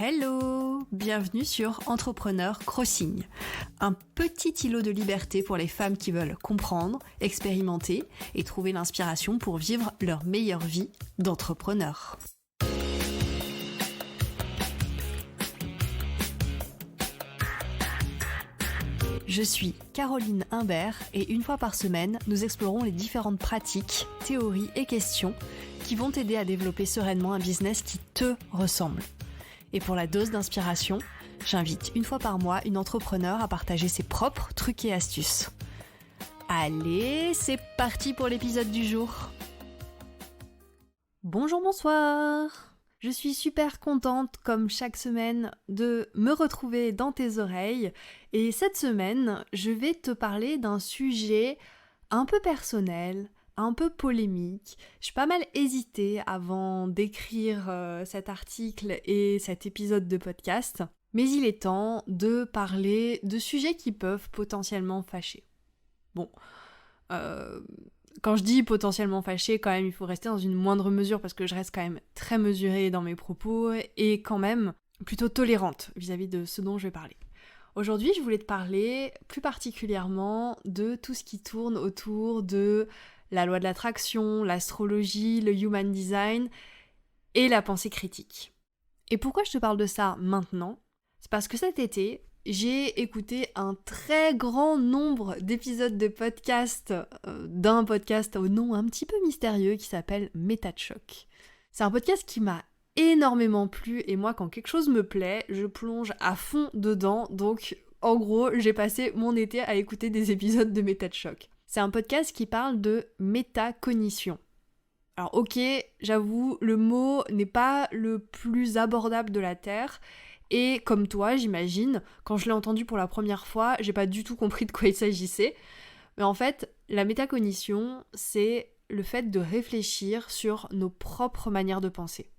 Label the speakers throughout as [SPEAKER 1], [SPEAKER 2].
[SPEAKER 1] Hello! Bienvenue sur Entrepreneur Crossing, un petit îlot de liberté pour les femmes qui veulent comprendre, expérimenter et trouver l'inspiration pour vivre leur meilleure vie d'entrepreneur. Je suis Caroline Imbert et une fois par semaine, nous explorons les différentes pratiques, théories et questions qui vont t'aider à développer sereinement un business qui te ressemble. Et pour la dose d'inspiration, j'invite une fois par mois une entrepreneure à partager ses propres trucs et astuces. Allez, c'est parti pour l'épisode du jour. Bonjour, bonsoir. Je suis super contente, comme chaque semaine, de me retrouver dans tes oreilles. Et cette semaine, je vais te parler d'un sujet un peu personnel, un peu polémique. J'ai pas mal hésité avant d'écrire cet article et cet épisode de podcast, mais il est temps de parler de sujets qui peuvent potentiellement fâcher. Bon, quand je dis potentiellement fâcher, quand même, il faut rester dans une moindre mesure parce que je reste quand même très mesurée dans mes propos et quand même plutôt tolérante vis-à-vis de ce dont je vais parler. Aujourd'hui, je voulais te parler plus particulièrement de tout ce qui tourne autour de la loi de l'attraction, l'astrologie, le human design et la pensée critique. Et pourquoi je te parle de ça maintenant ? C'est parce que cet été, j'ai écouté un très grand nombre d'épisodes de podcast, d'un podcast au nom un petit peu mystérieux qui s'appelle Méta de choc. C'est un podcast qui m'a énormément plu et moi, quand quelque chose me plaît, je plonge à fond dedans. Donc, en gros, j'ai passé mon été à écouter des épisodes de Méta de choc. C'est un podcast qui parle de métacognition. Alors ok, j'avoue, le mot n'est pas le plus abordable de la Terre, et comme toi, j'imagine, quand je l'ai entendu pour la première fois, j'ai pas du tout compris de quoi il s'agissait. Mais en fait, la métacognition, c'est le fait de réfléchir sur nos propres manières de penser.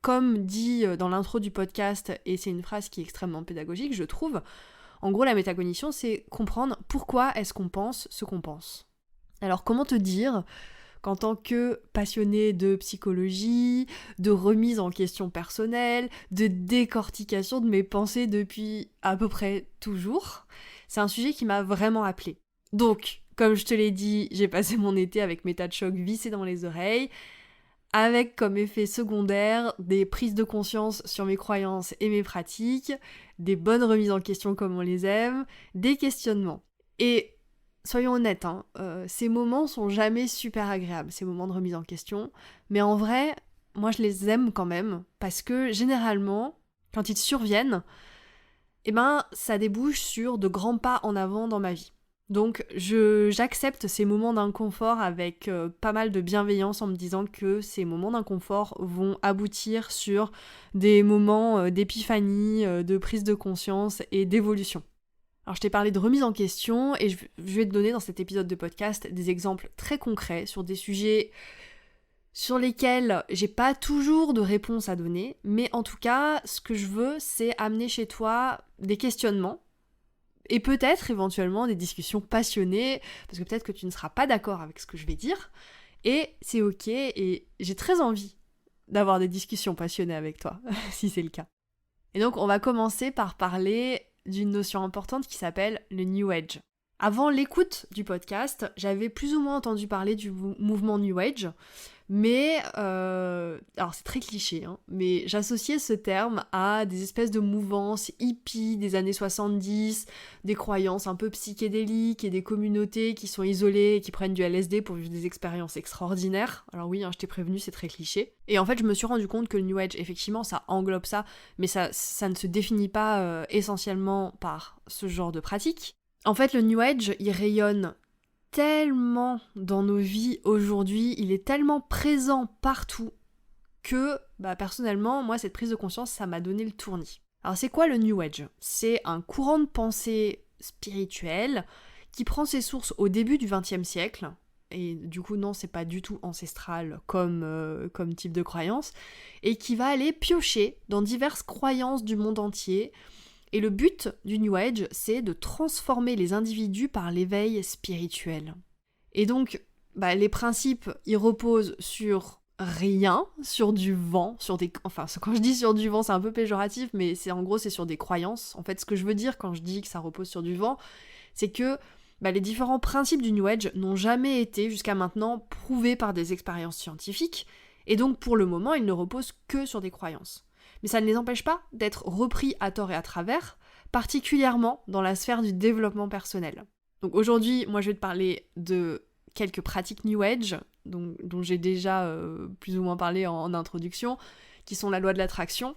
[SPEAKER 1] Comme dit dans l'intro du podcast, et c'est une phrase qui est extrêmement pédagogique, je trouve, en gros, la métacognition, c'est comprendre pourquoi est-ce qu'on pense ce qu'on pense. Alors, comment te dire qu'en tant que passionné de psychologie, de remise en question personnelle, de décortication de mes pensées depuis à peu près toujours, c'est un sujet qui m'a vraiment appelée. Donc, comme je te l'ai dit, j'ai passé mon été avec Méta de choc vissé dans les oreilles, avec comme effet secondaire des prises de conscience sur mes croyances et mes pratiques, des bonnes remises en question comme on les aime, des questionnements. Et soyons honnêtes, ces moments sont jamais super agréables, ces moments de remise en question, mais en vrai, moi je les aime quand même, parce que généralement, quand ils surviennent, ça débouche sur de grands pas en avant dans ma vie. Donc j'accepte ces moments d'inconfort avec pas mal de bienveillance en me disant que ces moments d'inconfort vont aboutir sur des moments d'épiphanie, de prise de conscience et d'évolution. Alors je t'ai parlé de remise en question et je vais te donner dans cet épisode de podcast des exemples très concrets sur des sujets sur lesquels j'ai pas toujours de réponse à donner, mais en tout cas ce que je veux c'est amener chez toi des questionnements et peut-être éventuellement des discussions passionnées, parce que peut-être que tu ne seras pas d'accord avec ce que je vais dire, et c'est ok, et j'ai très envie d'avoir des discussions passionnées avec toi, si c'est le cas. Et donc on va commencer par parler d'une notion importante qui s'appelle le New Age. Avant l'écoute du podcast, j'avais plus ou moins entendu parler du mouvement New Age, mais, alors c'est très cliché, mais j'associais ce terme à des espèces de mouvances hippies des années 70, des croyances un peu psychédéliques et des communautés qui sont isolées et qui prennent du LSD pour vivre des expériences extraordinaires. Alors oui, je t'ai prévenu, c'est très cliché. Et en fait, je me suis rendu compte que le New Age, effectivement, ça englobe ça, mais ça ne se définit pas essentiellement par ce genre de pratique. En fait, le New Age, il rayonne tellement dans nos vies aujourd'hui, il est tellement présent partout que, personnellement, moi, cette prise de conscience, ça m'a donné le tournis. Alors, c'est quoi le New Age ? C'est un courant de pensée spirituel qui prend ses sources au début du XXe siècle, et du coup, non, c'est pas du tout ancestral comme type de croyance, et qui va aller piocher dans diverses croyances du monde entier. Et le but du New Age, c'est de transformer les individus par l'éveil spirituel. Et donc, les principes, ils reposent sur rien sur du vent, quand je dis sur du vent, c'est un peu péjoratif, mais c'est sur des croyances. En fait, ce que je veux dire quand je dis que ça repose sur du vent, c'est que les différents principes du New Age n'ont jamais été, jusqu'à maintenant, prouvés par des expériences scientifiques, et donc pour le moment, ils ne reposent que sur des croyances. Mais ça ne les empêche pas d'être repris à tort et à travers, particulièrement dans la sphère du développement personnel. Donc aujourd'hui, moi je vais te parler de quelques pratiques New Age, dont j'ai déjà plus ou moins parlé en introduction, qui sont la loi de l'attraction,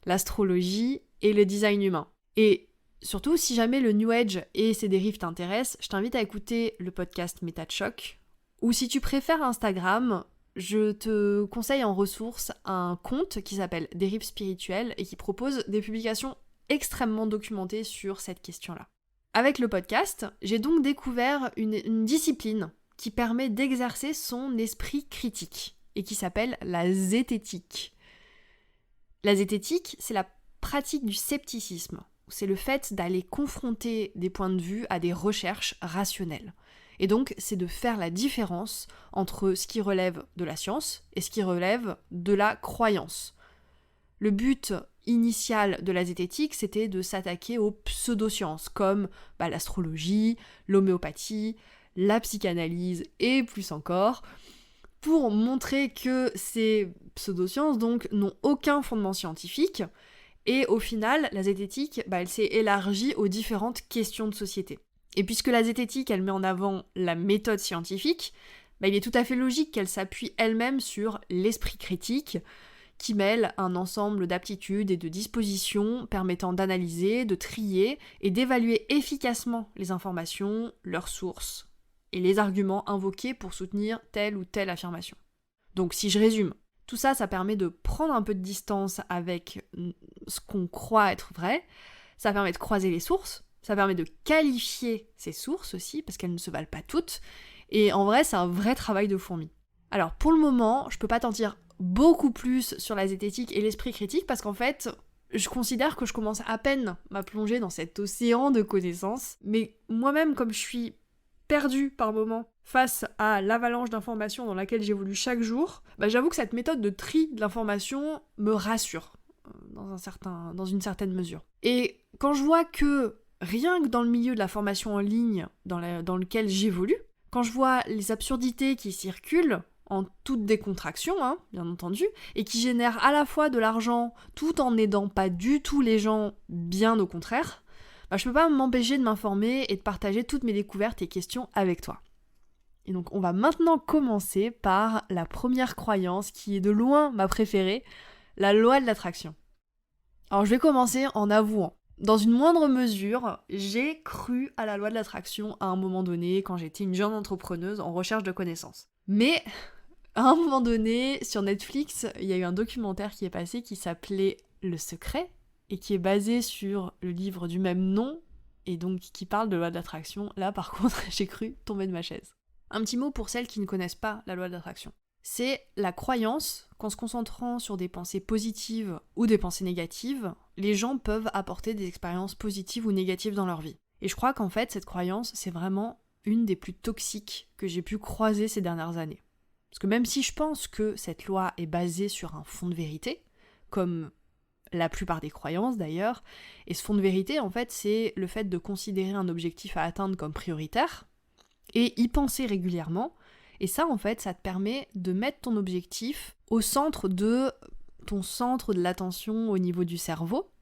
[SPEAKER 1] l'astrologie et le design humain. Et surtout, si jamais le New Age et ses dérives t'intéressent, je t'invite à écouter le podcast Méta de Choc, ou si tu préfères Instagram, je te conseille en ressource un compte qui s'appelle Dérives spirituelles et qui propose des publications extrêmement documentées sur cette question-là. Avec le podcast, j'ai donc découvert une discipline qui permet d'exercer son esprit critique et qui s'appelle la zététique. La zététique, c'est la pratique du scepticisme. C'est le fait d'aller confronter des points de vue à des recherches rationnelles. Et donc, c'est de faire la différence entre ce qui relève de la science et ce qui relève de la croyance. Le but initial de la zététique, c'était de s'attaquer aux pseudosciences, comme l'astrologie, l'homéopathie, la psychanalyse et plus encore, pour montrer que ces pseudosciences donc n'ont aucun fondement scientifique. Et au final, la zététique, elle s'est élargie aux différentes questions de société. Et puisque la zététique, elle met en avant la méthode scientifique, il est tout à fait logique qu'elle s'appuie elle-même sur l'esprit critique, qui mêle un ensemble d'aptitudes et de dispositions permettant d'analyser, de trier et d'évaluer efficacement les informations, leurs sources et les arguments invoqués pour soutenir telle ou telle affirmation. Donc si je résume, tout ça, ça permet de prendre un peu de distance avec ce qu'on croit être vrai, ça permet de croiser les sources, ça permet de qualifier ces sources aussi, parce qu'elles ne se valent pas toutes, et en vrai, c'est un vrai travail de fourmi. Alors pour le moment, je peux pas t'en dire beaucoup plus sur la zététique et l'esprit critique, parce qu'en fait, je considère que je commence à peine à plonger dans cet océan de connaissances, mais moi-même, comme je suis perdue par moments face à l'avalanche d'informations dans laquelle j'évolue chaque jour, j'avoue que cette méthode de tri de l'information me rassure, dans une certaine mesure. Et quand je vois que rien que dans le milieu de la formation en ligne dans lequel j'évolue, quand je vois les absurdités qui circulent, en toute décontraction, bien entendu, et qui génèrent à la fois de l'argent tout en n'aidant pas du tout les gens, bien au contraire, je peux pas m'empêcher de m'informer et de partager toutes mes découvertes et questions avec toi. Et donc on va maintenant commencer par la première croyance qui est de loin ma préférée, la loi de l'attraction. Alors je vais commencer en avouant. Dans une moindre mesure, j'ai cru à la loi de l'attraction à un moment donné quand j'étais une jeune entrepreneuse en recherche de connaissances. Mais à un moment donné, sur Netflix, il y a eu un documentaire qui est passé qui s'appelait Le Secret et qui est basé sur le livre du même nom et donc qui parle de loi de l'attraction. Là par contre, j'ai cru tomber de ma chaise. Un petit mot pour celles qui ne connaissent pas la loi de l'attraction. C'est la croyance qu'en se concentrant sur des pensées positives ou des pensées négatives, les gens peuvent apporter des expériences positives ou négatives dans leur vie. Et je crois qu'en fait, cette croyance, c'est vraiment une des plus toxiques que j'ai pu croiser ces dernières années. Parce que même si je pense que cette loi est basée sur un fond de vérité, comme la plupart des croyances d'ailleurs, et ce fond de vérité, en fait, c'est le fait de considérer un objectif à atteindre comme prioritaire, et y penser régulièrement. Et ça, en fait, ça te permet de mettre ton objectif au centre de ton centre de l'attention au niveau du cerveau.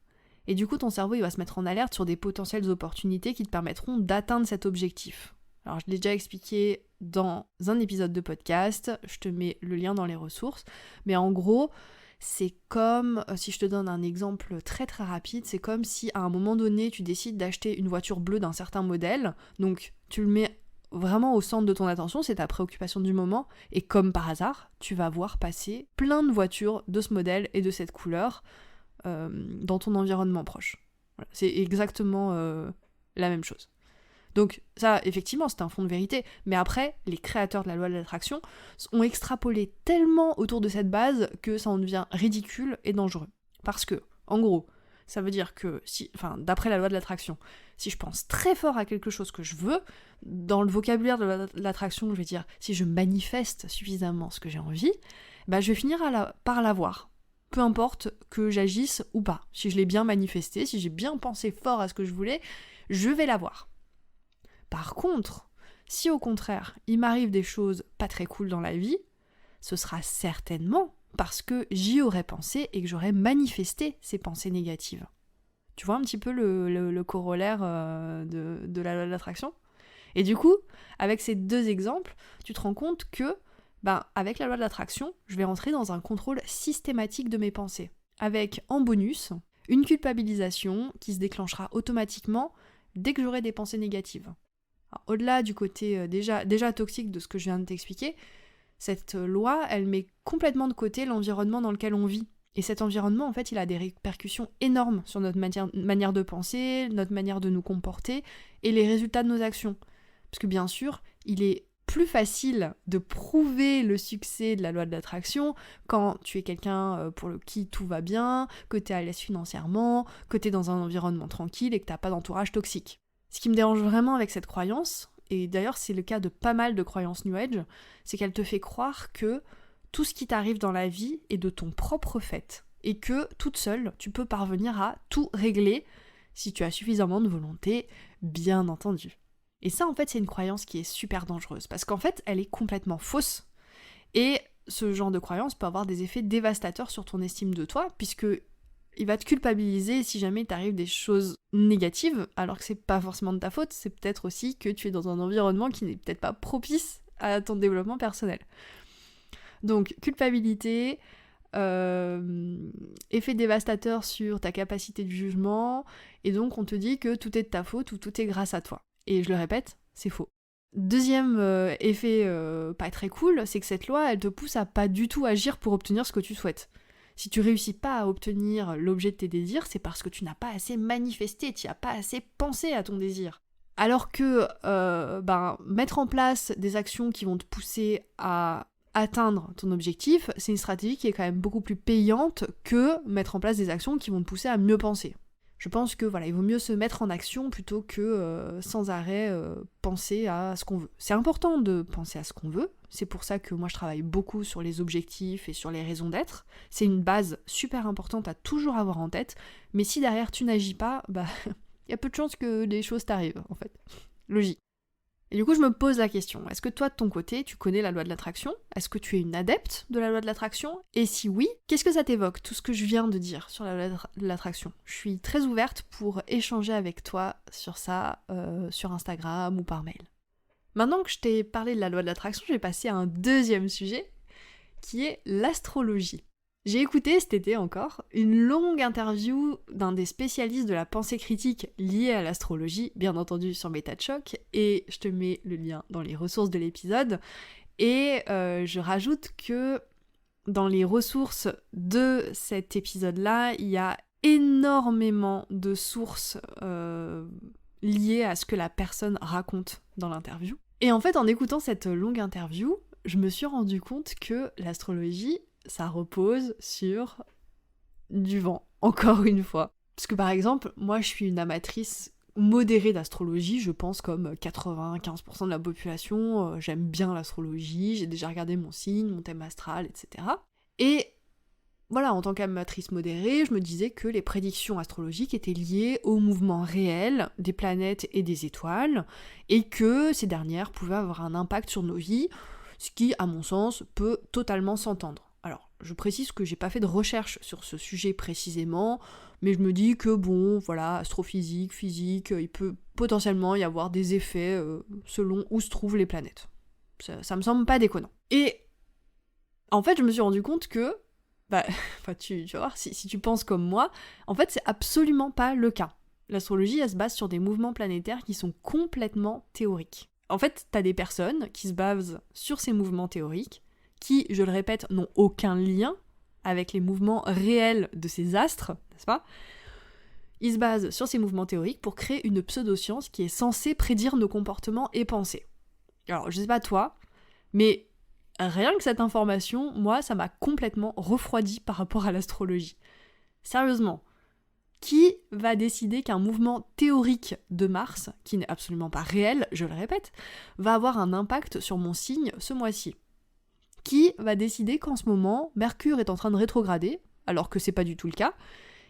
[SPEAKER 1] Et du coup, ton cerveau, il va se mettre en alerte sur des potentielles opportunités qui te permettront d'atteindre cet objectif. Alors, je l'ai déjà expliqué dans un épisode de podcast, je te mets le lien dans les ressources. Mais en gros, c'est comme, si je te donne un exemple très très rapide, c'est comme si à un moment donné, tu décides d'acheter une voiture bleue d'un certain modèle. Donc, tu le mets vraiment au centre de ton attention, c'est ta préoccupation du moment, et comme par hasard, tu vas voir passer plein de voitures de ce modèle et de cette couleur dans ton environnement proche. Voilà, c'est exactement la même chose. Donc ça, effectivement, c'est un fond de vérité, mais après, les créateurs de la loi de l'attraction ont extrapolé tellement autour de cette base que ça en devient ridicule et dangereux. Parce que, en gros, Ça veut dire que, d'après la loi de l'attraction, si je pense très fort à quelque chose que je veux, dans le vocabulaire de l'attraction, je vais dire, si je manifeste suffisamment ce que j'ai envie, je vais finir par l'avoir. Peu importe que j'agisse ou pas. Si je l'ai bien manifesté, si j'ai bien pensé fort à ce que je voulais, je vais l'avoir. Par contre, si au contraire, il m'arrive des choses pas très cool dans la vie, ce sera certainement parce que j'y aurais pensé et que j'aurais manifesté ces pensées négatives. Tu vois un petit peu le corollaire de la loi de l'attraction ? Et du coup, avec ces deux exemples, tu te rends compte que, avec la loi de l'attraction, je vais rentrer dans un contrôle systématique de mes pensées. Avec, en bonus, une culpabilisation qui se déclenchera automatiquement dès que j'aurai des pensées négatives. Alors, au-delà du côté déjà toxique de ce que je viens de t'expliquer, cette loi, elle met complètement de côté l'environnement dans lequel on vit. Et cet environnement, en fait, il a des répercussions énormes sur notre manière de penser, notre manière de nous comporter et les résultats de nos actions. Parce que bien sûr, il est plus facile de prouver le succès de la loi de l'attraction quand tu es quelqu'un pour qui tout va bien, que tu es à l'aise financièrement, que tu es dans un environnement tranquille et que tu n'as pas d'entourage toxique. Ce qui me dérange vraiment avec cette croyance, et d'ailleurs c'est le cas de pas mal de croyances New Age, c'est qu'elle te fait croire que tout ce qui t'arrive dans la vie est de ton propre fait, et que toute seule, tu peux parvenir à tout régler si tu as suffisamment de volonté, bien entendu. Et ça, en fait, c'est une croyance qui est super dangereuse, parce qu'en fait, elle est complètement fausse, et ce genre de croyance peut avoir des effets dévastateurs sur ton estime de toi, puisque il va te culpabiliser si jamais t'arrive des choses négatives, alors que c'est pas forcément de ta faute, c'est peut-être aussi que tu es dans un environnement qui n'est peut-être pas propice à ton développement personnel. Donc, culpabilité, effet dévastateur sur ta capacité de jugement, et donc on te dit que tout est de ta faute ou tout est grâce à toi. Et je le répète, c'est faux. Deuxième effet pas très cool, c'est que cette loi, elle te pousse à pas du tout agir pour obtenir ce que tu souhaites. Si tu réussis pas à obtenir l'objet de tes désirs, c'est parce que tu n'as pas assez manifesté, tu n'as pas assez pensé à ton désir. Alors que mettre en place des actions qui vont te pousser à atteindre ton objectif, c'est une stratégie qui est quand même beaucoup plus payante que mettre en place des actions qui vont te pousser à mieux penser. Je pense que il vaut mieux se mettre en action plutôt que sans arrêt penser à ce qu'on veut. C'est important de penser à ce qu'on veut, c'est pour ça que moi je travaille beaucoup sur les objectifs et sur les raisons d'être. C'est une base super importante à toujours avoir en tête, mais si derrière tu n'agis pas, il y a peu de chances que des choses t'arrivent en fait. Logique. Et du coup, je me pose la question, est-ce que toi, de ton côté, tu connais la loi de l'attraction ? Est-ce que tu es une adepte de la loi de l'attraction ? Et si oui, qu'est-ce que ça t'évoque, tout ce que je viens de dire sur la loi de l'attraction ? Je suis très ouverte pour échanger avec toi sur ça, sur Instagram ou par mail. Maintenant que je t'ai parlé de la loi de l'attraction, je vais passer à un deuxième sujet, qui est l'astrologie. J'ai écouté cet été encore une longue interview d'un des spécialistes de la pensée critique liée à l'astrologie, bien entendu sur MetaChoc, et je te mets le lien dans les ressources de l'épisode. Et je rajoute que dans les ressources de cet épisode-là, il y a énormément de sources liées à ce que la personne raconte dans l'interview. Et en fait, en écoutant cette longue interview, je me suis rendu compte que l'astrologie, ça repose sur du vent, encore une fois. Parce que par exemple, moi je suis une amatrice modérée d'astrologie, je pense comme 95% de la population, j'aime bien l'astrologie, j'ai déjà regardé mon signe, mon thème astral, etc. Et voilà, en tant qu'amatrice modérée, je me disais que les prédictions astrologiques étaient liées au mouvement réel des planètes et des étoiles, et que ces dernières pouvaient avoir un impact sur nos vies, ce qui, à mon sens, peut totalement s'entendre. Alors, je précise que j'ai pas fait de recherche sur ce sujet précisément, mais je me dis que astrophysique, physique, il peut potentiellement y avoir des effets selon où se trouvent les planètes. Ça me semble pas déconnant. Et en fait, je me suis rendu compte que, tu vas voir, si tu penses comme moi, en fait, c'est absolument pas le cas. L'astrologie, elle se base sur des mouvements planétaires qui sont complètement théoriques. En fait, t'as des personnes qui se basent sur ces mouvements théoriques, qui, je le répète, n'ont aucun lien avec les mouvements réels de ces astres, n'est-ce pas ? Ils se basent sur ces mouvements théoriques pour créer une pseudo-science qui est censée prédire nos comportements et pensées. Alors, je sais pas toi, mais rien que cette information, moi, ça m'a complètement refroidi par rapport à l'astrologie. Sérieusement, Qui va décider qu'un mouvement théorique de Mars, qui n'est absolument pas réel, je le répète, va avoir un impact sur mon signe ce mois-ci? Qui va décider qu'en ce moment, Mercure est en train de rétrograder, alors que c'est pas du tout le cas,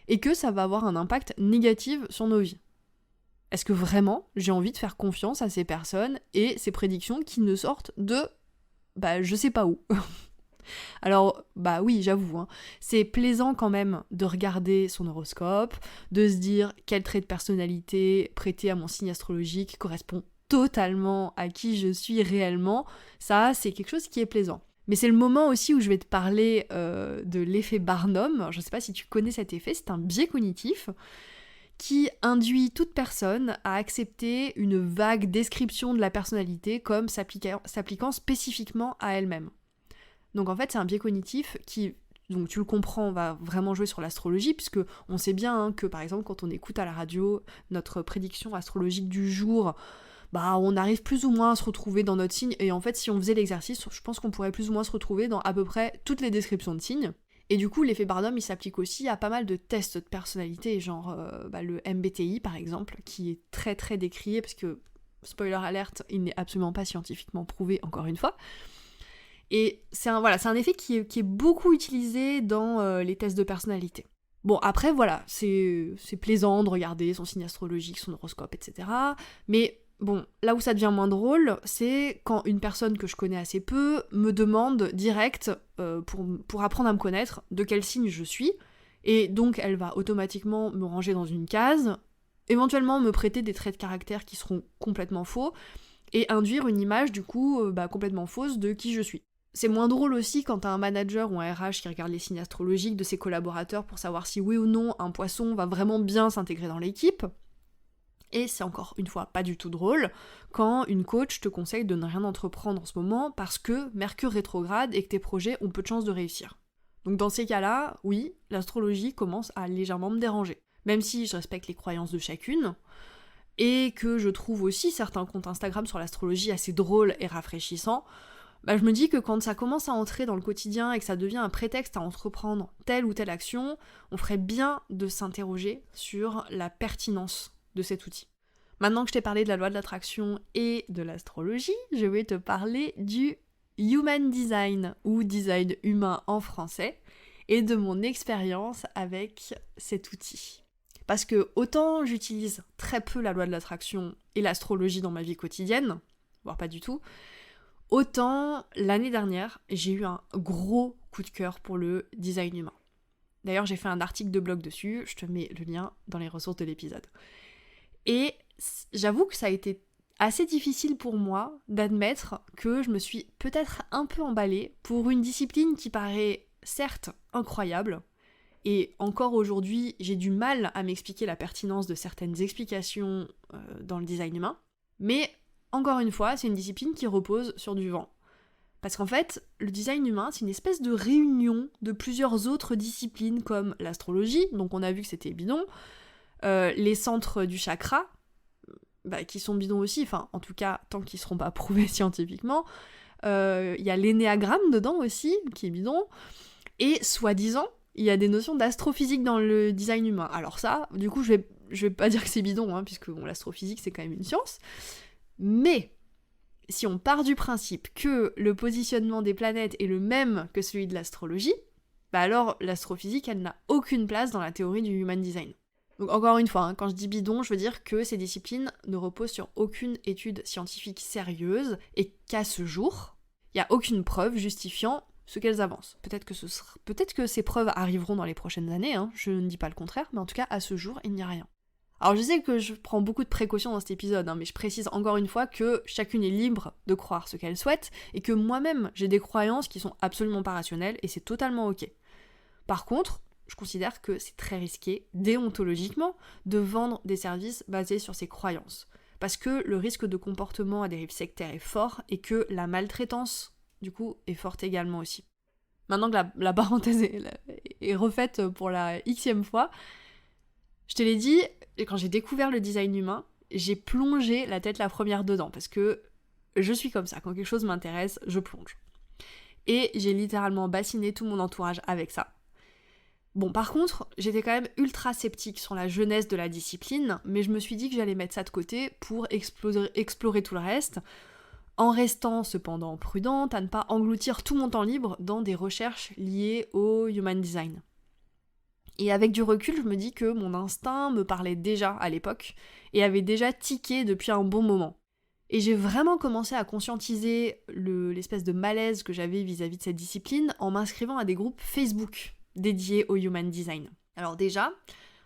[SPEAKER 1] et que ça va avoir un impact négatif sur nos vies? Est-ce que vraiment j'ai envie de faire confiance à ces personnes et ces prédictions qui ne sortent de... je sais pas où. Alors, oui, j'avoue, c'est plaisant quand même de regarder son horoscope, de se dire quel trait de personnalité prêté à mon signe astrologique correspond totalement à qui je suis réellement. Ça, c'est quelque chose qui est plaisant. Mais c'est le moment aussi où je vais te parler de l'effet Barnum. Je ne sais pas si tu connais cet effet, c'est un biais cognitif qui induit toute personne à accepter une vague description de la personnalité comme s'appliquant spécifiquement à elle-même. Donc en fait, c'est un biais cognitif qui, donc tu le comprends, va vraiment jouer sur l'astrologie, puisque on sait bien que par exemple quand on écoute à la radio notre prédiction astrologique du jour, on arrive plus ou moins à se retrouver dans notre signe, et en fait si on faisait l'exercice, je pense qu'on pourrait plus ou moins se retrouver dans à peu près toutes les descriptions de signes. Et du coup, l'effet Barnum, il s'applique aussi à pas mal de tests de personnalité, genre le MBTI par exemple, qui est très très décrié, parce que, spoiler alerte, il n'est absolument pas scientifiquement prouvé, encore une fois. Et c'est un effet qui est beaucoup utilisé dans les tests de personnalité. Bon, après, voilà, c'est plaisant de regarder son signe astrologique, son horoscope, etc. Mais bon, là où ça devient moins drôle, c'est quand une personne que je connais assez peu me demande direct, pour apprendre à me connaître, de quel signe je suis, et donc elle va automatiquement me ranger dans une case, éventuellement me prêter des traits de caractère qui seront complètement faux, et induire une image, du coup, complètement fausse de qui je suis. C'est moins drôle aussi quand t'as un manager ou un RH qui regarde les signes astrologiques de ses collaborateurs pour savoir si oui ou non un poisson va vraiment bien s'intégrer dans l'équipe. Et c'est encore une fois pas du tout drôle quand une coach te conseille de ne rien entreprendre en ce moment parce que Mercure rétrograde et que tes projets ont peu de chances de réussir. Donc dans ces cas-là, oui, l'astrologie commence à légèrement me déranger. Même si je respecte les croyances de chacune, et que je trouve aussi certains comptes Instagram sur l'astrologie assez drôles et rafraîchissants, je me dis que quand ça commence à entrer dans le quotidien et que ça devient un prétexte à entreprendre telle ou telle action, on ferait bien de s'interroger sur la pertinence de cet outil. Maintenant que je t'ai parlé de la loi de l'attraction et de l'astrologie, je vais te parler du Human Design, ou design humain en français, et de mon expérience avec cet outil. Parce que autant j'utilise très peu la loi de l'attraction et l'astrologie dans ma vie quotidienne, voire pas du tout, autant l'année dernière, j'ai eu un gros coup de cœur pour le design humain. D'ailleurs, j'ai fait un article de blog dessus, je te mets le lien dans les ressources de l'épisode. Et j'avoue que ça a été assez difficile pour moi d'admettre que je me suis peut-être un peu emballée pour une discipline qui paraît certes incroyable, et encore aujourd'hui, j'ai du mal à m'expliquer la pertinence de certaines explications dans le design humain, mais encore une fois, c'est une discipline qui repose sur du vent. Parce qu'en fait, le design humain, c'est une espèce de réunion de plusieurs autres disciplines comme l'astrologie, donc on a vu que c'était bidon, les centres du chakra, qui sont bidons aussi, enfin en tout cas tant qu'ils seront pas prouvés scientifiquement, il y a l'énéagramme dedans aussi, qui est bidon, et soi-disant, il y a des notions d'astrophysique dans le design humain. Alors ça, du coup, je vais pas dire que c'est bidon, puisque l'astrophysique c'est quand même une science, mais si on part du principe que le positionnement des planètes est le même que celui de l'astrologie, alors l'astrophysique, elle n'a aucune place dans la théorie du human design. Donc encore une fois, quand je dis bidon, je veux dire que ces disciplines ne reposent sur aucune étude scientifique sérieuse et qu'à ce jour, il n'y a aucune preuve justifiant ce qu'elles avancent. Peut-être que ces preuves arriveront dans les prochaines années, je ne dis pas le contraire, mais en tout cas, à ce jour, il n'y a rien. Alors je sais que je prends beaucoup de précautions dans cet épisode, mais je précise encore une fois que chacune est libre de croire ce qu'elle souhaite, et que moi-même, j'ai des croyances qui sont absolument pas rationnelles, et c'est totalement ok. Par contre, je considère que c'est très risqué, déontologiquement, de vendre des services basés sur ces croyances. Parce que le risque de comportement à dérive sectaire est fort, et que la maltraitance, du coup, est forte également aussi. Maintenant que la parenthèse est refaite pour la xème fois, je te l'ai dit, quand j'ai découvert le design humain, j'ai plongé la tête la première dedans, parce que je suis comme ça, quand quelque chose m'intéresse, je plonge. Et j'ai littéralement bassiné tout mon entourage avec ça. Bon, par contre, j'étais quand même ultra sceptique sur la jeunesse de la discipline, mais je me suis dit que j'allais mettre ça de côté pour explorer tout le reste, en restant cependant prudente à ne pas engloutir tout mon temps libre dans des recherches liées au human design. Et avec du recul, je me dis que mon instinct me parlait déjà à l'époque, et avait déjà tiqué depuis un bon moment. Et j'ai vraiment commencé à conscientiser l'espèce de malaise que j'avais vis-à-vis de cette discipline en m'inscrivant à des groupes Facebook dédiés au human design. Alors déjà,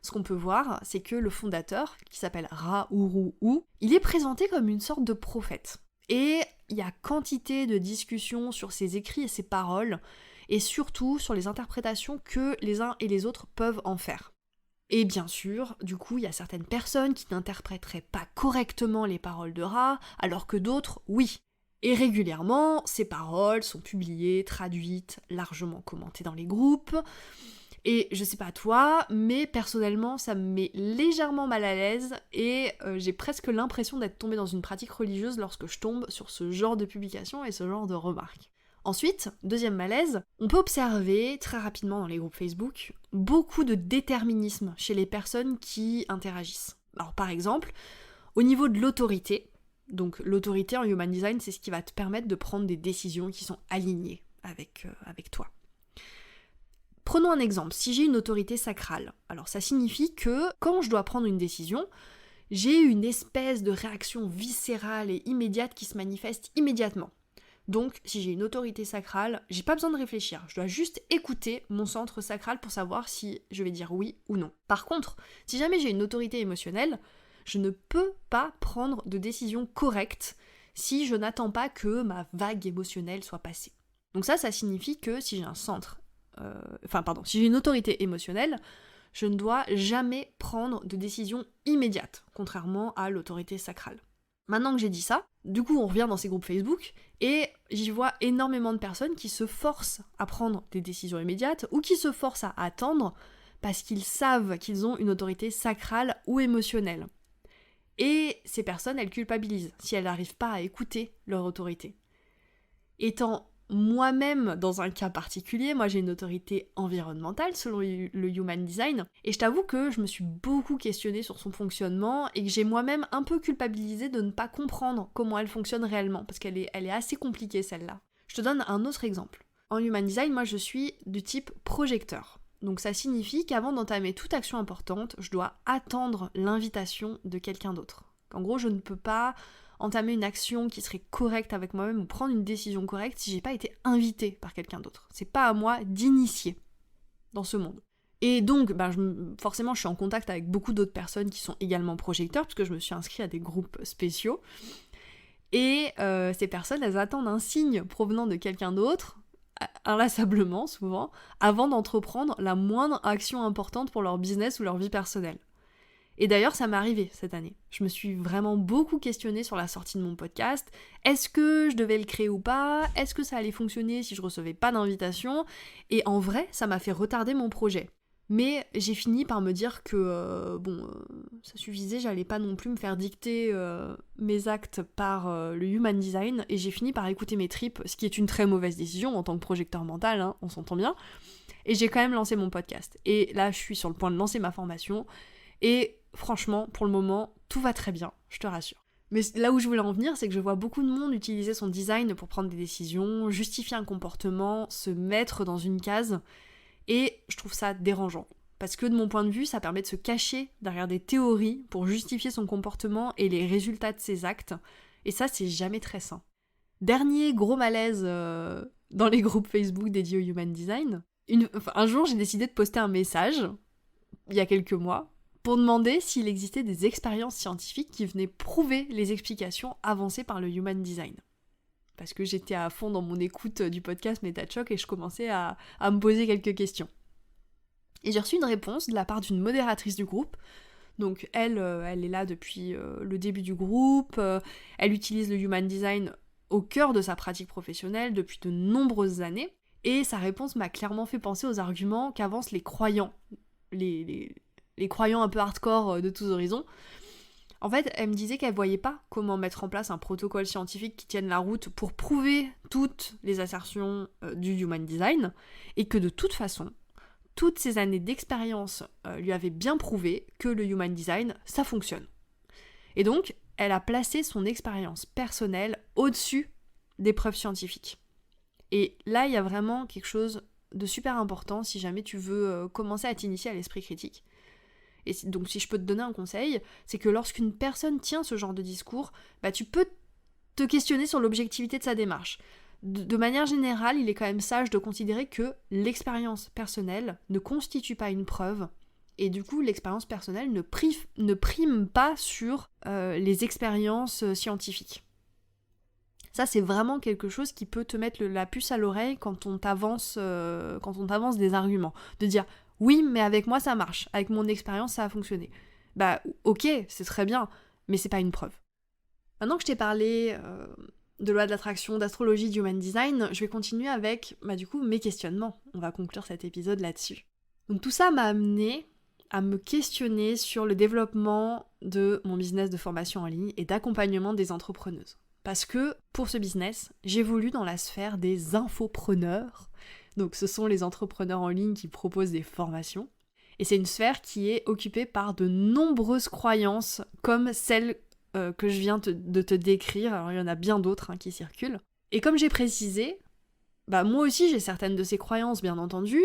[SPEAKER 1] ce qu'on peut voir, c'est que le fondateur, qui s'appelle Ra-Uru Hu, il est présenté comme une sorte de prophète. Et il y a quantité de discussions sur ses écrits et ses paroles, et surtout sur les interprétations que les uns et les autres peuvent en faire. Et bien sûr, du coup, il y a certaines personnes qui n'interpréteraient pas correctement les paroles de Ra, alors que d'autres, oui. Et régulièrement, ces paroles sont publiées, traduites, largement commentées dans les groupes. Et je sais pas toi, mais personnellement, ça me met légèrement mal à l'aise et j'ai presque l'impression d'être tombée dans une pratique religieuse lorsque je tombe sur ce genre de publications et ce genre de remarques. Ensuite, deuxième malaise, on peut observer très rapidement dans les groupes Facebook beaucoup de déterminisme chez les personnes qui interagissent. Alors par exemple, au niveau de l'autorité, donc l'autorité en human design, c'est ce qui va te permettre de prendre des décisions qui sont alignées avec toi. Prenons un exemple, si j'ai une autorité sacrale, alors ça signifie que quand je dois prendre une décision, j'ai une espèce de réaction viscérale et immédiate qui se manifeste immédiatement. Donc, si j'ai une autorité sacrale, j'ai pas besoin de réfléchir, je dois juste écouter mon centre sacral pour savoir si je vais dire oui ou non. Par contre, si jamais j'ai une autorité émotionnelle, je ne peux pas prendre de décision correcte si je n'attends pas que ma vague émotionnelle soit passée. Donc ça signifie que si j'ai si j'ai une autorité émotionnelle, je ne dois jamais prendre de décision immédiate, contrairement à l'autorité sacrale. Maintenant que j'ai dit ça, du coup on revient dans ces groupes Facebook et j'y vois énormément de personnes qui se forcent à prendre des décisions immédiates ou qui se forcent à attendre parce qu'ils savent qu'ils ont une autorité sacrale ou émotionnelle. Et ces personnes, elles culpabilisent si elles n'arrivent pas à écouter leur autorité. Étant moi-même dans un cas particulier, moi j'ai une autorité environnementale selon le Human Design, et je t'avoue que je me suis beaucoup questionnée sur son fonctionnement et que j'ai moi-même un peu culpabilisé de ne pas comprendre comment elle fonctionne réellement, parce qu'elle est assez compliquée celle-là. Je te donne un autre exemple. En Human Design, moi je suis du type projecteur. Donc ça signifie qu'avant d'entamer toute action importante, je dois attendre l'invitation de quelqu'un d'autre. En gros, je ne peux pas entamer une action qui serait correcte avec moi-même ou prendre une décision correcte si j'ai pas été invitée par quelqu'un d'autre. C'est pas à moi d'initier dans ce monde. Et donc, forcément, je suis en contact avec beaucoup d'autres personnes qui sont également projecteurs, puisque je me suis inscrite à des groupes spéciaux. Et ces personnes, elles attendent un signe provenant de quelqu'un d'autre, inlassablement souvent, avant d'entreprendre la moindre action importante pour leur business ou leur vie personnelle. Et d'ailleurs, ça m'est arrivé cette année. Je me suis vraiment beaucoup questionnée sur la sortie de mon podcast. Est-ce que je devais le créer ou pas ? Est-ce que ça allait fonctionner si je recevais pas d'invitation ? Et en vrai, ça m'a fait retarder mon projet. Mais j'ai fini par me dire que ça suffisait, j'allais pas non plus me faire dicter mes actes par le Human Design, et j'ai fini par écouter mes tripes, ce qui est une très mauvaise décision en tant que projecteur mental, hein, on s'entend bien. Et j'ai quand même lancé mon podcast. Et là, je suis sur le point de lancer ma formation, et franchement, pour le moment, tout va très bien, je te rassure. Mais là où je voulais en venir, c'est que je vois beaucoup de monde utiliser son design pour prendre des décisions, justifier un comportement, se mettre dans une case, et je trouve ça dérangeant. Parce que de mon point de vue, ça permet de se cacher derrière des théories pour justifier son comportement et les résultats de ses actes, et ça, c'est jamais très sain. Dernier gros malaise dans les groupes Facebook dédiés au Human Design, un jour, j'ai décidé de poster un message, il y a quelques mois, pour demander s'il existait des expériences scientifiques qui venaient prouver les explications avancées par le Human Design. Parce que j'étais à fond dans mon écoute du podcast MetaChoc et je commençais à me poser quelques questions. Et j'ai reçu une réponse de la part d'une modératrice du groupe. Donc elle est là depuis le début du groupe, elle utilise le Human Design au cœur de sa pratique professionnelle depuis de nombreuses années, et sa réponse m'a clairement fait penser aux arguments qu'avancent les croyants, les croyants un peu hardcore de tous horizons. En fait, elle me disait qu'elle voyait pas comment mettre en place un protocole scientifique qui tienne la route pour prouver toutes les assertions du Human Design, et que de toute façon, toutes ces années d'expérience lui avaient bien prouvé que le Human Design, ça fonctionne. Et donc, elle a placé son expérience personnelle au-dessus des preuves scientifiques. Et là, il y a vraiment quelque chose de super important si jamais tu veux commencer à t'initier à l'esprit critique. Et donc si je peux te donner un conseil, c'est que lorsqu'une personne tient ce genre de discours, tu peux te questionner sur l'objectivité de sa démarche. De manière générale, il est quand même sage de considérer que l'expérience personnelle ne constitue pas une preuve, et du coup l'expérience personnelle ne prime pas sur les expériences scientifiques. Ça, c'est vraiment quelque chose qui peut te mettre la puce à l'oreille quand on t'avance des arguments. De dire, oui, mais avec moi ça marche, avec mon expérience ça a fonctionné. Ok, c'est très bien, mais c'est pas une preuve. Maintenant que je t'ai parlé de loi de l'attraction, d'astrologie, du Human Design, je vais continuer avec, mes questionnements. On va conclure cet épisode là-dessus. Donc tout ça m'a amené à me questionner sur le développement de mon business de formation en ligne et d'accompagnement des entrepreneuses. Parce que, pour ce business, j'évolue dans la sphère des infopreneurs. Donc ce sont les entrepreneurs en ligne qui proposent des formations. Et c'est une sphère qui est occupée par de nombreuses croyances, comme celle que je viens de te décrire. Alors il y en a bien d'autres qui circulent. Et comme j'ai précisé, moi aussi j'ai certaines de ces croyances, bien entendu.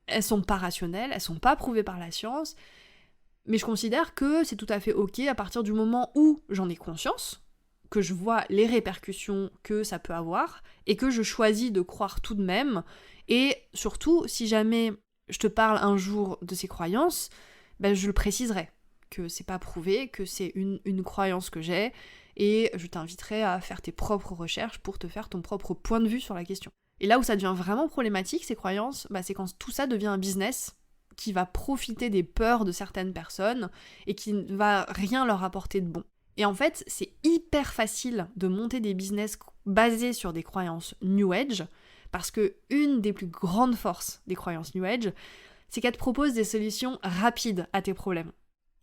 [SPEAKER 1] Elles sont pas rationnelles, elles sont pas prouvées par la science. Mais je considère que c'est tout à fait ok à partir du moment où j'en ai conscience, que je vois les répercussions que ça peut avoir, et que je choisis de croire tout de même. Et surtout, si jamais je te parle un jour de ces croyances, je le préciserai, que c'est pas prouvé, que c'est une croyance que j'ai, et je t'inviterai à faire tes propres recherches pour te faire ton propre point de vue sur la question. Et là où ça devient vraiment problématique, ces croyances, c'est quand tout ça devient un business qui va profiter des peurs de certaines personnes et qui ne va rien leur apporter de bon. Et en fait, c'est hyper facile de monter des business basés sur des croyances New Age, parce que une des plus grandes forces des croyances New Age, c'est qu'elles te proposent des solutions rapides à tes problèmes.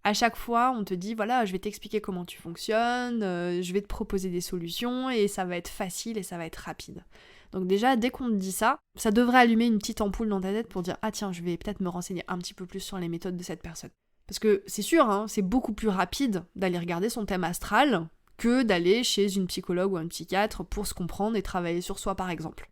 [SPEAKER 1] À chaque fois, on te dit, voilà, je vais t'expliquer comment tu fonctionnes, je vais te proposer des solutions, et ça va être facile et ça va être rapide. Donc déjà, dès qu'on te dit ça, ça devrait allumer une petite ampoule dans ta tête pour dire, ah tiens, je vais peut-être me renseigner un petit peu plus sur les méthodes de cette personne. Parce que c'est sûr, c'est beaucoup plus rapide d'aller regarder son thème astral que d'aller chez une psychologue ou un psychiatre pour se comprendre et travailler sur soi, par exemple.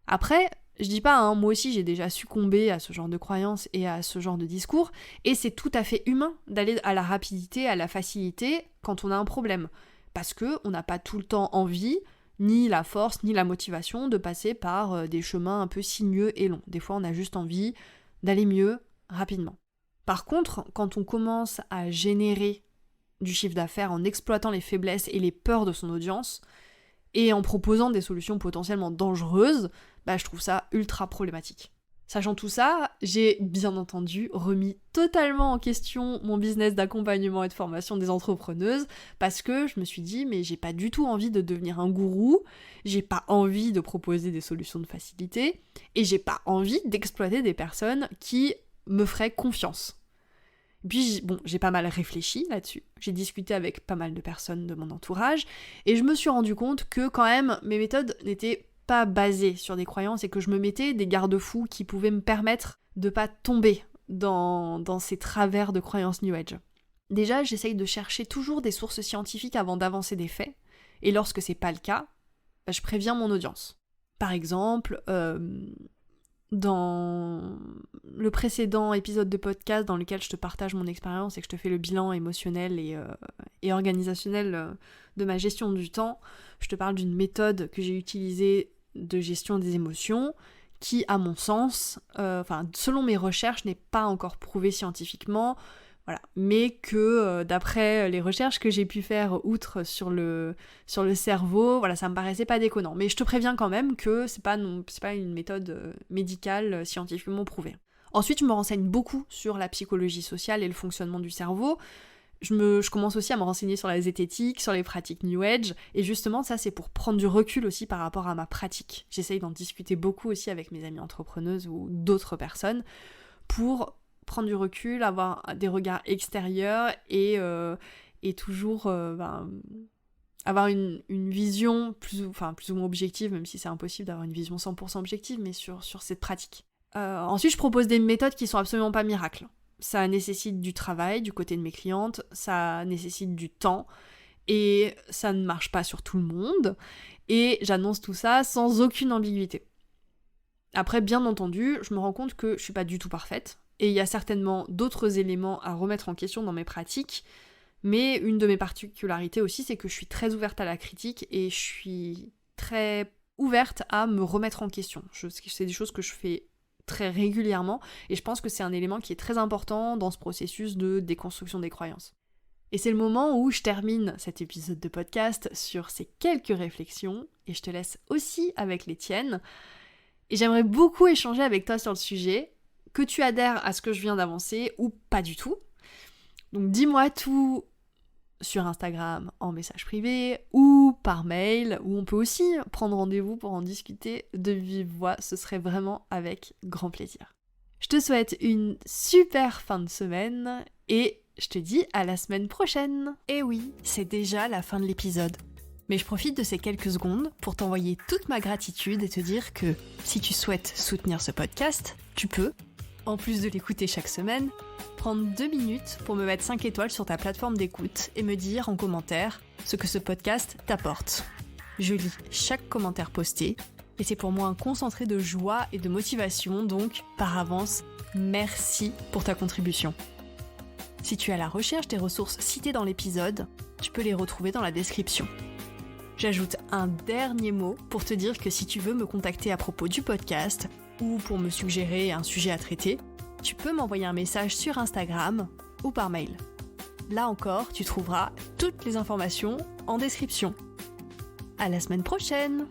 [SPEAKER 1] Après, je dis pas, moi aussi j'ai déjà succombé à ce genre de croyances et à ce genre de discours, et c'est tout à fait humain d'aller à la rapidité, à la facilité quand on a un problème. Parce que on n'a pas tout le temps envie, ni la force, ni la motivation de passer par des chemins un peu sinueux et longs. Des fois, on a juste envie d'aller mieux rapidement. Par contre, quand on commence à générer du chiffre d'affaires en exploitant les faiblesses et les peurs de son audience, et en proposant des solutions potentiellement dangereuses, je trouve ça ultra problématique. Sachant tout ça, j'ai bien entendu remis totalement en question mon business d'accompagnement et de formation des entrepreneuses, parce que je me suis dit, mais j'ai pas du tout envie de devenir un gourou, j'ai pas envie de proposer des solutions de facilité, et j'ai pas envie d'exploiter des personnes qui me feraient confiance. Puis j'ai pas mal réfléchi là-dessus, j'ai discuté avec pas mal de personnes de mon entourage, et je me suis rendu compte que quand même mes méthodes n'étaient pas basées sur des croyances et que je me mettais des garde-fous qui pouvaient me permettre de pas tomber dans ces travers de croyances New Age. Déjà, j'essaye de chercher toujours des sources scientifiques avant d'avancer des faits, et lorsque c'est pas le cas, je préviens mon audience. Par exemple, dans le précédent épisode de podcast dans lequel je te partage mon expérience et que je te fais le bilan émotionnel et organisationnel de ma gestion du temps, je te parle d'une méthode que j'ai utilisée de gestion des émotions qui, à mon sens, selon mes recherches, n'est pas encore prouvée scientifiquement, voilà, mais que d'après les recherches que j'ai pu faire outre sur le cerveau, voilà, ça me paraissait pas déconnant. Mais je te préviens quand même que c'est pas une méthode médicale scientifiquement prouvée. Ensuite, je me renseigne beaucoup sur la psychologie sociale et le fonctionnement du cerveau. Je commence aussi à me renseigner sur la zététique, sur les pratiques New Age, et justement ça c'est pour prendre du recul aussi par rapport à ma pratique. J'essaye d'en discuter beaucoup aussi avec mes amies entrepreneuses ou d'autres personnes pour prendre du recul, avoir des regards extérieurs et toujours avoir une vision plus ou moins objective, même si c'est impossible d'avoir une vision 100% objective, mais sur cette pratique. Ensuite, je propose des méthodes qui sont absolument pas miracles. Ça nécessite du travail du côté de mes clientes, ça nécessite du temps, et ça ne marche pas sur tout le monde, et j'annonce tout ça sans aucune ambiguïté. Après, bien entendu, je me rends compte que je suis pas du tout parfaite, et il y a certainement d'autres éléments à remettre en question dans mes pratiques, mais une de mes particularités aussi, c'est que je suis très ouverte à la critique, et je suis très ouverte à me remettre en question. C'est des choses que je fais très régulièrement, et je pense que c'est un élément qui est très important dans ce processus de déconstruction des croyances. Et c'est le moment où je termine cet épisode de podcast sur ces quelques réflexions, et je te laisse aussi avec les tiennes. Et j'aimerais beaucoup échanger avec toi sur le sujet, que tu adhères à ce que je viens d'avancer ou pas du tout. Donc dis-moi tout sur Instagram en message privé ou par mail, où on peut aussi prendre rendez-vous pour en discuter de vive voix, ce serait vraiment avec grand plaisir. Je te souhaite une super fin de semaine et je te dis à la semaine prochaine. Et oui, c'est déjà la fin de l'épisode. Mais je profite de ces quelques secondes pour t'envoyer toute ma gratitude et te dire que si tu souhaites soutenir ce podcast, tu peux, en plus de l'écouter chaque semaine, prendre 2 minutes pour me mettre 5 étoiles sur ta plateforme d'écoute et me dire en commentaire ce que ce podcast t'apporte. Je lis chaque commentaire posté et c'est pour moi un concentré de joie et de motivation, donc par avance, merci pour ta contribution. Si tu es à la recherche des ressources citées dans l'épisode, tu peux les retrouver dans la description. J'ajoute un dernier mot pour te dire que si tu veux me contacter à propos du podcast ou pour me suggérer un sujet à traiter, tu peux m'envoyer un message sur Instagram ou par mail. Là encore, tu trouveras toutes les informations en description. À la semaine prochaine!